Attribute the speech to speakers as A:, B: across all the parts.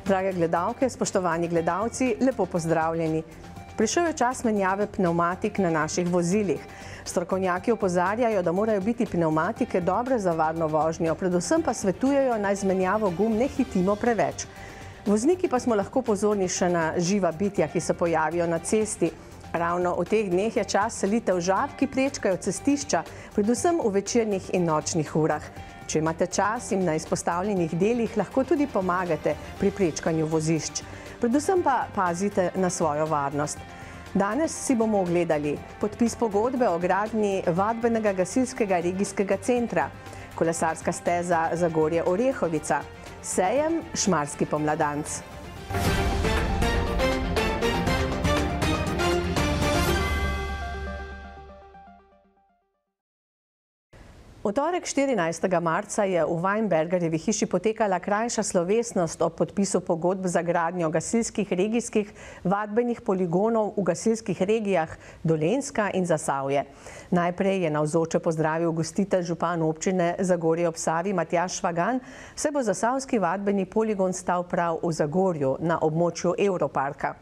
A: Drage gledalke, spoštovani gledalci, lepo pozdravljeni. Prišel je čas menjave pnevmatik na naših vozilih. Strokovnjaki opozarjajo, da morajo biti pnevmatike dobre za varno vožnjo, predvsem pa svetujejo, naj z menjavo gum ne hitimo preveč. Vozniki pa smo lahko pozorni še na živa bitja, ki se pojavijo na cesti. Ravno v teh dneh je čas selitev žab, ki prečkajo cestišča, predvsem v večernih in nočnih urah. Če imate čas in na izpostavljenih delih, lahko tudi pomagate pri prečkanju vozišč. Predvsem pa pazite na svojo varnost. Danes si bomo ogledali podpis pogodbe o gradnji vadbenega gasilskega regijskega centra, kolesarska steza Zagorje-Orehovica, sejem Šmarski Pomladanc. V torek 14. marca je v Weinbergerjevi hiši potekala krajša slovesnost o podpisu pogodb za gradnjo gasilskih regijskih vadbenih poligonov v gasilskih regijah Dolenjska in Zasavje. Najprej je navzoče pozdravil gostitelj župan občine Zagorje ob Savi Matjaž Švagan, saj bo zasavski vadbeni poligon stal prav v Zagorju na območju Evroparka.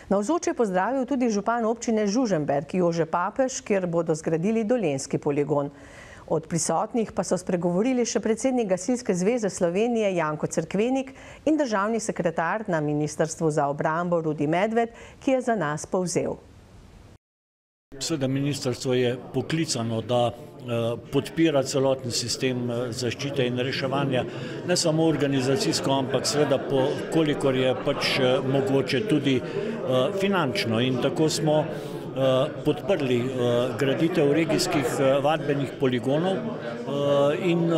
A: Navzoče je pozdravil tudi župan občine Žužemberk Jože Papež, kjer bodo zgradili dolenjski poligon. Od prisotnih pa so spregovorili še predsednik Gasilske zveze Slovenije Janko Cerkvenik in državni sekretar na Ministrstvu za obrambo Rudi Medved, ki je za nas povzel.
B: Seveda ministrstvo je poklicano, da podpira celoten sistem zaščite in reševanja, ne samo organizacijsko, ampak seveda kolikor je pač mogoče tudi finančno. In tako smo podprli graditev regijskih vadbenih poligonov in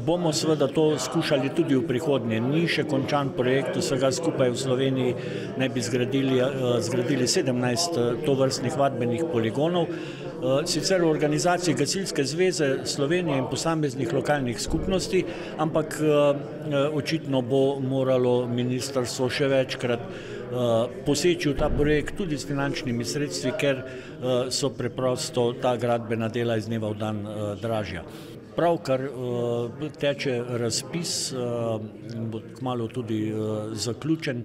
B: bomo seveda to skušali tudi v prihodnje. Ni še končan projekt, vsega skupaj v Sloveniji naj bi zgradili 17 tovrstnih vadbenih poligonov. Sicer v organizaciji Gasilske zveze Slovenije in posameznih lokalnih skupnosti, ampak očitno bo moralo ministrstvo še večkrat poseči v ta projekt tudi s finančnimi sredstvi, ker so preprosto ta gradbena dela iz dneva v dan dražja. Pravkar teče razpis in bo kmalu tudi zaključen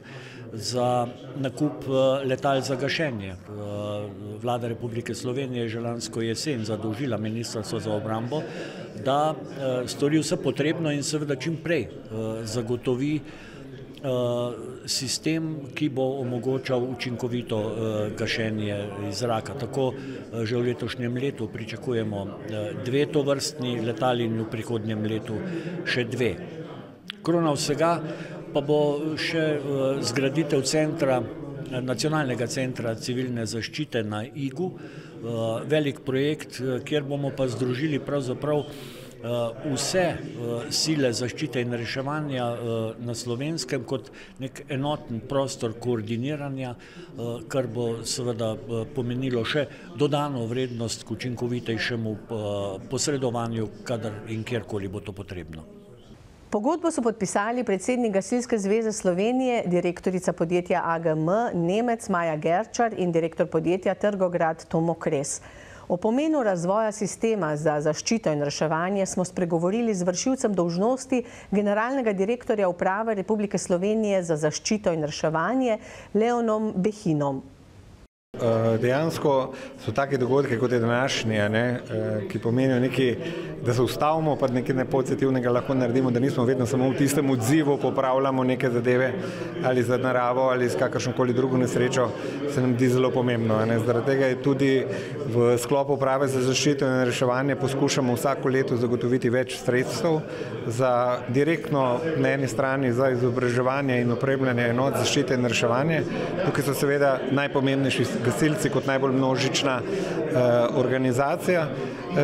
B: za nakup letal za gašenje. Vlada Republike Slovenije je že lansko jesen zadolžila Ministrstvo za obrambo, da stori vse potrebno in seveda čim prej zagotovi sistem, ki bo omogočal učinkovito gašenje iz zraka. Tako že v letošnjem letu pričakujemo 2 tovrstni letali in v prihodnjem letu še 2. Krona vsega pa bo še zgraditev nacionalnega centra civilne zaščite na Igu, velik projekt, kjer bomo pa združili pravzaprav vse sile zaščite in reševanja na Slovenskem kot nek enoten prostor koordiniranja, kar bo seveda pomenilo še dodano vrednost k učinkovitejšemu posredovanju, kadar in kjerkoli bo to potrebno.
A: Pogodbo so podpisali predsednik Gasilske zveze Slovenije, direktorica podjetja AGM Nemec Maja Gerčar in direktor podjetja Trgograd Tomo Kres. O pomenu razvoja sistema za zaščito in reševanje smo spregovorili z vršilcem dolžnosti generalnega direktorja Uprave Republike Slovenije za zaščito in reševanje Leonom Behinom.
C: Dejansko so take dogodke, kot je današnji, ki pomenijo nekaj, da se ustavimo, pa nekaj pozitivnega lahko naredimo, da nismo vedno samo v tistem odzivu, popravljamo neke zadeve ali za naravo ali z kakršnokoli drugo nesrečo, se nam zdi zelo pomembno. Zaradi tega je tudi v sklopu Uprave za zaščito in reševanje poskušamo vsako leto zagotoviti več sredstev za direktno na eni strani za izobraževanje in opremljanje enot zaščite in reševanje. Tukaj so seveda najpomembnejši gasilci kot najbolj množična organizacija.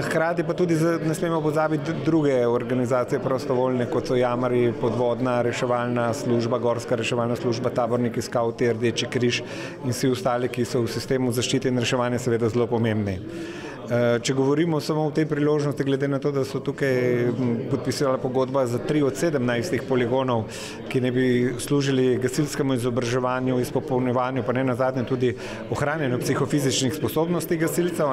C: Hkrati pa tudi ne smemo pozabiti druge organizacije prostovoljne, kot so jamarji, podvodna reševalna služba, gorska reševalna služba, taborniki, skavti, Rdeči križ in vsi ostali, ki so v sistemu zaščite in reševanja seveda zelo pomembni. Če govorimo samo o tej priložnosti, glede na to, da so tukaj podpisala pogodba za 3 od 17 poligonov, ki ne bi služili gasilskemu izobraževanju, izpopolnjevanju, pa ne nazadnje tudi ohranjanju psihofizičnih sposobnosti gasilcev,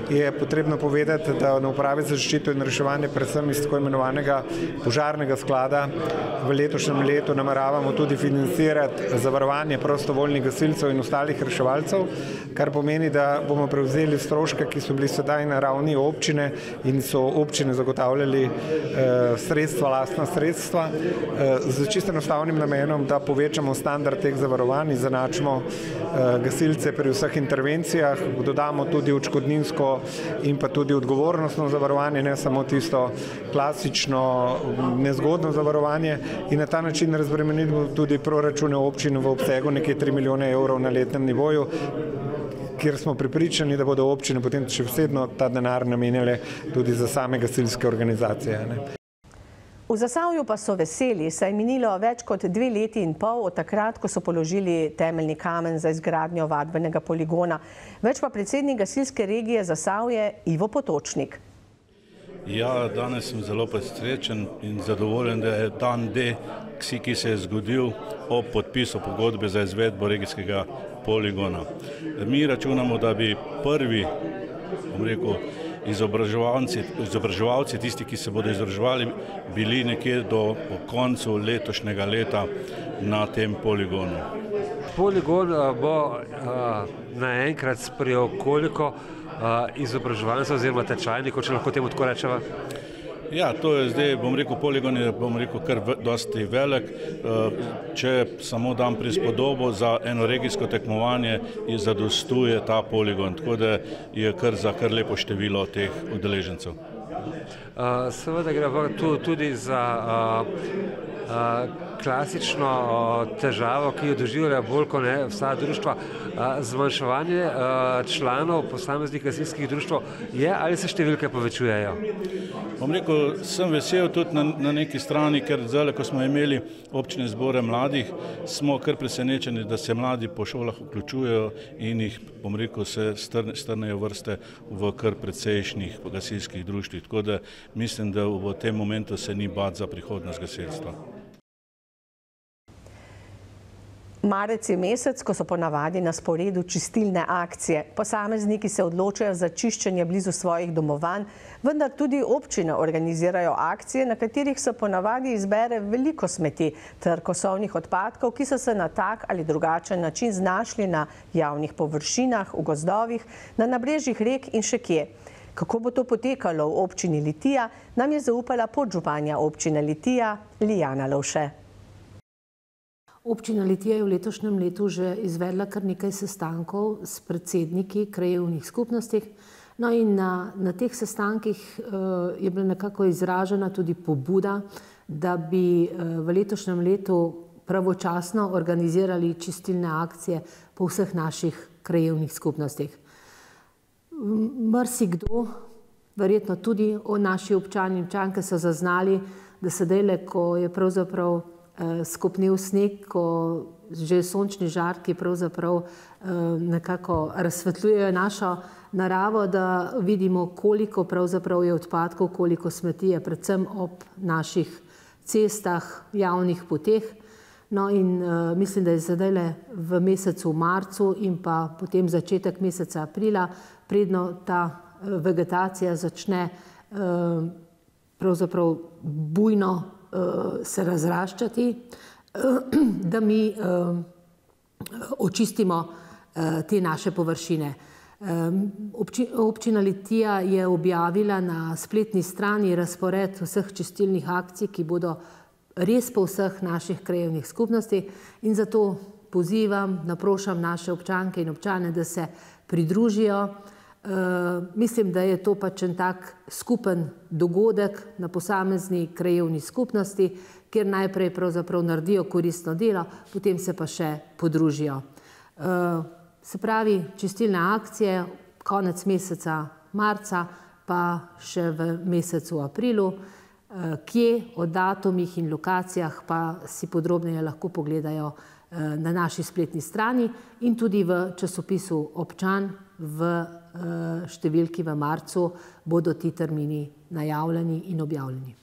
C: je potrebno povedati, da na Upravi za zaščito in reševanje predvsem iz tako imenovanega požarnega sklada v letošnjem letu nameravamo tudi financirati zavarovanje prostovoljnih gasilcev in ostalih reševalcev, kar pomeni, da bomo prevzeli stroške, ki so bili sedaj na ravni občine in so občine zagotavljali sredstva, lastna sredstva, z čisto enostavnim namenom, da povečamo standard teh zavarovanj, izenačimo gasilce pri vseh intervencijah, dodamo tudi odškodninsko in pa tudi odgovornostno zavarovanje, ne samo tisto klasično nezgodno zavarovanje, in na ta način razbremenimo tudi proračune občin v obsegu nekaj 3 milijone evrov na letnem nivoju, kjer smo prepričani, da bodo občine potem še vsedno ta denar namenjale tudi za same gasilske organizacije.
A: V Zasavju pa so veseli, saj je minilo več kot 2 leti in pol od takrat, ko so položili temeljni kamen za izgradnjo vadbenega poligona. Več pa predsednik gasilske regije Zasavje Ivo Potočnik.
D: Ja, danes sem zelo presrečen in zadovoljen, da je dan D, ki se je zgodil ob podpisu pogodbe za izvedbo regijskega poligona. Mi računamo, da bi prvi, izobraževalci, tisti, ki se bodo izobraževali, bili nekje do koncu letošnjega leta na tem poligonu.
E: Poligon bo naenkrat sprejel koliko izobraževalcev oziroma tečajnikov, če lahko temu tako rečeva?
D: Ja, to je zdaj, poligon je, kar dosti velik. Če samo dam prispodobo, za eno regijsko tekmovanje zadostuje ta poligon, tako da je kar lepo število teh udeležencev.
E: Seveda gre tudi za klasično težavo, ki jo doživljajo bolj kot ne vsa društva. Zmanjševanje članov posameznih gasilskih društev je, ali se številke povečujejo?
D: Sem vesel tudi na neki strani, ker zdaj, ko smo imeli občne zbore mladih, smo kar presenečeni, da se mladi po šolah vključujejo in jih, se strnejo vrste v kar precejšnjih gasilskih društvih. Tako da mislim, da v tem momentu se ni bati za prihodnost gasilstva.
A: Marec je mesec, ko so ponavadi na sporedu čistilne akcije. Posamezniki se odločajo za čiščenje blizu svojih domovanj, vendar tudi občine organizirajo akcije, na katerih se ponavadi izbere veliko smeti ter kosovnih odpadkov, ki so se na tak ali drugačen način znašli na javnih površinah, v gozdovih, na nabrežjih rek in še kje. Kako bo to potekalo v občini Litija, nam je zaupala podžupanja občine Litija, Lijana Lovše.
F: Občina Litija je v letošnjem letu že izvedla kar nekaj sestankov s predsedniki krajevnih skupnosti. No in na teh sestankih je bila nekako izražena tudi pobuda, da bi v letošnjem letu pravočasno organizirali čistilne akcije po vseh naših krajevnih skupnostih. Marsikdo, verjetno tudi naši občani in občanke, so zaznali, da sedajle, ko je pravzaprav skopnel sneg, ko že sončni žarki pravzaprav nekako razsvetljujejo našo naravo, da vidimo, koliko pravzaprav je odpadkov, koliko smeti je, predvsem ob naših cestah, javnih poteh. No in mislim, da je zdajle v mesecu marcu in pa potem začetek meseca aprila, predno ta vegetacija začne pravzaprav bujno se razraščati, da mi očistimo te naše površine. Občina Litija je objavila na spletni strani razpored vseh čistilnih akcij, ki bodo res po vseh naših krajevnih skupnosti, in zato pozivam, naprošam naše občanke in občane, da se pridružijo. Mislim, da je to pač en tak skupen dogodek na posamezni krajevni skupnosti, kjer najprej pravzaprav naredijo koristno delo, potem se pa še podružijo. Se pravi, čistilne akcije konec meseca marca, pa še v mesecu aprilu. Kje, o datumih in lokacijah pa si podrobneje lahko pogledajo na naši spletni strani in tudi v časopisu Občan v številki v marcu bodo ti termini najavljeni in objavljeni.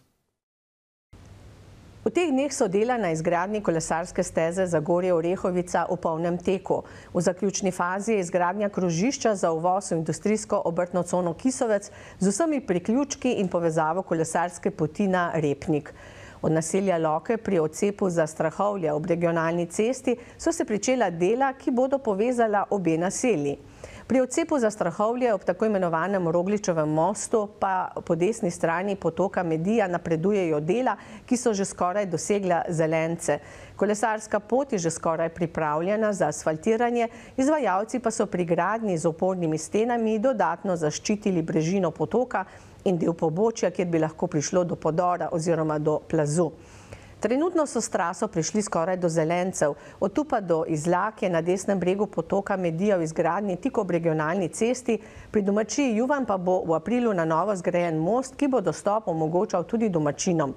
A: V teh dneh so dela na izgradnji kolesarske steze Zagorje-Orehovica v polnem teku. V zaključni fazi je izgradnja krožišča za uvoz v industrijsko obrtno cono Kisovec z vsemi priključki in povezavo kolesarske poti na Repnik. Od naselja Loke pri odcepu za Strahovlje ob regionalni cesti so se pričela dela, ki bodo povezala obe naselji. Pri odcepu za Strahovlje ob tako imenovanem Rogličevem mostu pa po desni strani potoka Medija napredujejo dela, ki so že skoraj dosegla zelence. Kolesarska pot je že skoraj pripravljena za asfaltiranje, izvajalci pa so pri gradnji z opornimi stenami dodatno zaščitili brežino potoka in del pobočja, kjer bi lahko prišlo do podora oziroma do plazu. Trenutno so s traso prišli skoraj do zelencev, od tu pa do Izlake na desnem bregu potoka Medija v izgradnji tik ob regionalni cesti, pri domačiji Juvan pa bo v aprilu na novo zgrajen most, ki bo dostop omogočal tudi domačinom.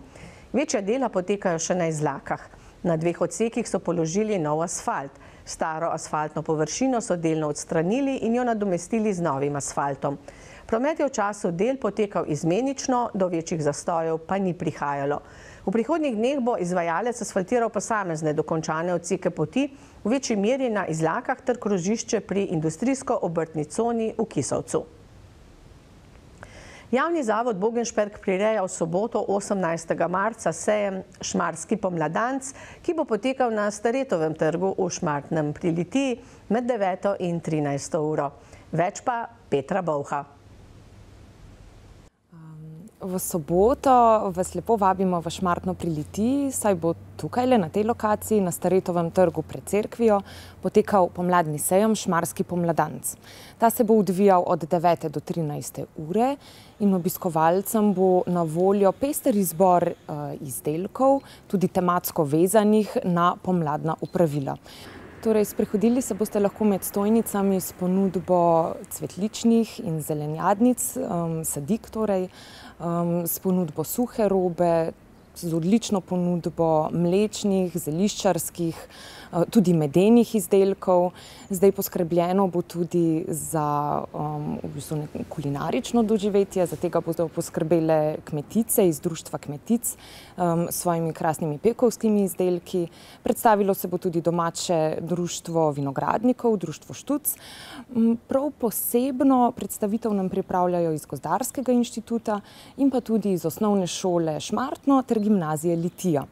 A: Večja dela potekajo še na Izlakah. Na dveh odsekih so položili nov asfalt. Staro asfaltno površino so delno odstranili in jo nadomestili z novim asfaltom. Promet je v času del potekal izmenično, do večjih zastojev pa ni prihajalo. V prihodnjih dneh bo izvajalec asfaltiral posamezne dokončane odseke poti, v večji meri na Izlakah ter krožišče pri industrijsko-obrtni coni v Kisovcu. Javni zavod Bogenšperk prireja v soboto 18. marca sejem Šmarski pomladanc, ki bo potekal na Staretovem trgu v Šmartnem pri Litiji med 9. in 13. uro. Več pa Petra Bovha.
G: V soboto vas lepo vabimo v Šmartno pri Litiji, saj bo tukaj na tej lokaciji na Staretovem trgu pred cerkvijo potekal pomladni sejem Šmarski pomladanc. Ta se bo odvijal od 9. do 13. ure in obiskovalcem bo na voljo pester izbor izdelkov, tudi tematsko vezanih na pomladna opravila. Torej, sprehodili se boste lahko med stojnicami s ponudbo cvetličnih in zelenjadnic, sadik torej, s ponudbo suhe robe, z odlično ponudbo mlečnih, zeliščarskih, tudi medenih izdelkov. Zdaj poskrbljeno bo tudi za kulinarično doživetje, za tega bodo poskrbele kmetice iz Društva kmetic s svojimi krasnimi pekovskimi izdelki. Predstavilo se bo tudi domače Društvo vinogradnikov, Društvo Štuc. Prav posebno predstavitev nam pripravljajo iz Gozdarskega inštituta in pa tudi iz osnovne šole Šmartno ter gimnazije Litija.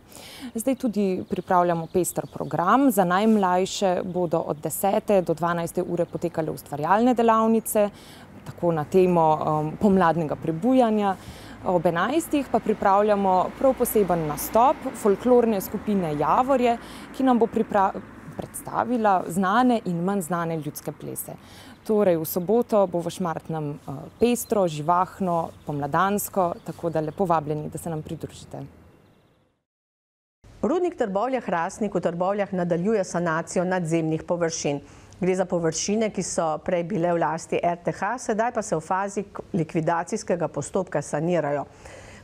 G: Zdaj tudi pripravljamo pester program. Za najmlajše bodo od 10. do 12. ure potekale ustvarjalne delavnice, tako na temo pomladnega prebujanja. Ob 11. pa pripravljamo prav poseben nastop folklorne skupine Javorje, ki nam bo predstavila znane in manj znane ljudske plese. Torej, v soboto bo v Šmartnem pestro, živahno, pomladansko, tako da lepo vabljeni, da se nam pridružite.
A: Rudnik Trbovlje-Hrastnik v Trbovljah nadaljuje sanacijo nadzemnih površin. Gre za površine, ki so prej bile v lasti RTH, sedaj pa se v fazi likvidacijskega postopka sanirajo.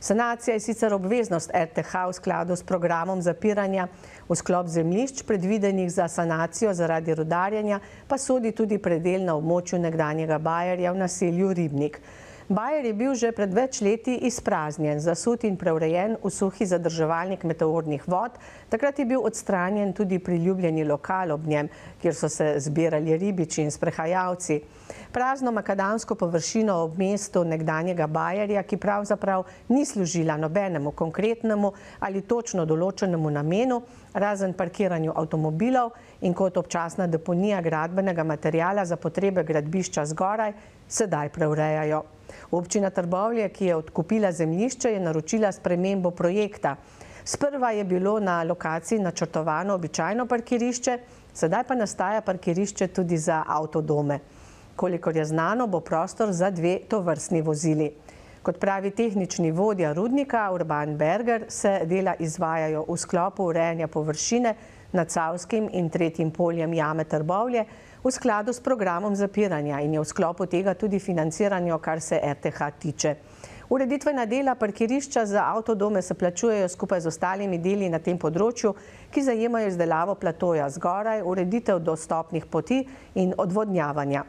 A: Sanacija je sicer obveznost RTH v skladu s programom zapiranja. V sklop zemljišč, predvidenih za sanacijo zaradi rudarjenja, pa sodi tudi predel na območju nekdanjega bajerja v naselju Ribnik. Bajer je bil že pred več leti izpraznjen, zasut in preurejen v suhi zadrževalnik meteornih vod. Takrat je bil odstranjen tudi priljubljeni lokal ob njem, kjer so se zbirali ribiči in sprehajalci. Prazno makadamsko površino ob mestu nekdanjega bajerja, ki pravzaprav ni služila nobenemu konkretnemu ali točno določenemu namenu, razen parkiranju avtomobilov in kot občasna deponija gradbenega materiala za potrebe gradbišča zgoraj, sedaj preurejajo. Občina Trbovlje, ki je odkupila zemljišče, je naročila spremembo projekta. Sprva je bilo na lokaciji načrtovano običajno parkirišče, sedaj pa nastaja parkirišče tudi za avtodome. Kolikor je znano, bo prostor za 2 tovrstni vozili. Kot pravi tehnični vodja rudnika Urban Berger, se dela izvajajo v sklopu urejanja površine nad Savskim in 3. poljem jame Trbovlje v skladu s programom zapiranja in je v sklopu tega tudi financiranje, kar se RTH tiče. Ureditvena dela parkirišča za avtodome se plačujejo skupaj z ostalimi deli na tem področju, ki zajemajo izdelavo platoja zgoraj, ureditev dostopnih poti in odvodnjavanja.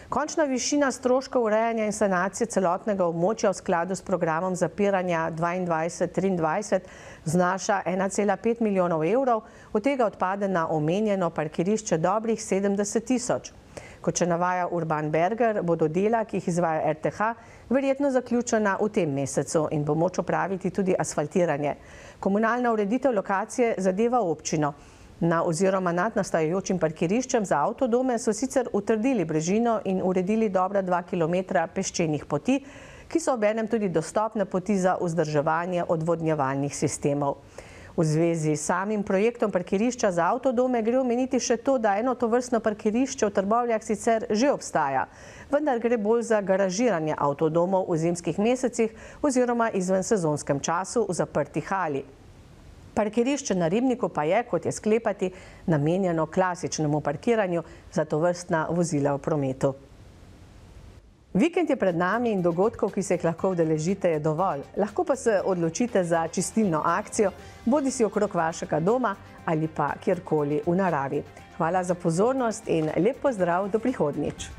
A: Končna višina stroškov urejanja in sanacije celotnega območja v skladu s programom zapiranja 2022-2023 znaša 1,5 milijonov evrov, od tega odpade na omenjeno parkirišče dobrih 70 tisoč. Kot še navaja Urban Berger, bodo dela, ki jih izvaja RTH, verjetno zaključena v tem mesecu in bo moč opraviti tudi asfaltiranje. Komunalna ureditev lokacije zadeva občino. Na oziroma nad nastajajočim parkiriščem za avtodome so sicer utrdili brežino in uredili dobra 2 kilometra peščenih poti, ki so obenem tudi dostopne poti za vzdrževanje odvodnjevalnih sistemov. V zvezi s samim projektom parkirišča za avtodome gre omeniti še to, da eno tovrstno parkirišče v Trbovljah sicer že obstaja, vendar gre bolj za garažiranje avtodomov v zimskih mesecih oziroma izven sezonskem času v zaprti hali. Parkirišče na Ribniku pa je, kot je sklepati, namenjeno klasičnemu parkiranju za tovrstna vozila v prometu. Vikend je pred nami in dogodkov, ki se jih lahko udeležite, je dovolj. Lahko pa se odločite za čistilno akcijo, bodisi okrog vašega doma ali pa kjerkoli v naravi. Hvala za pozornost in lep pozdrav do prihodnjič.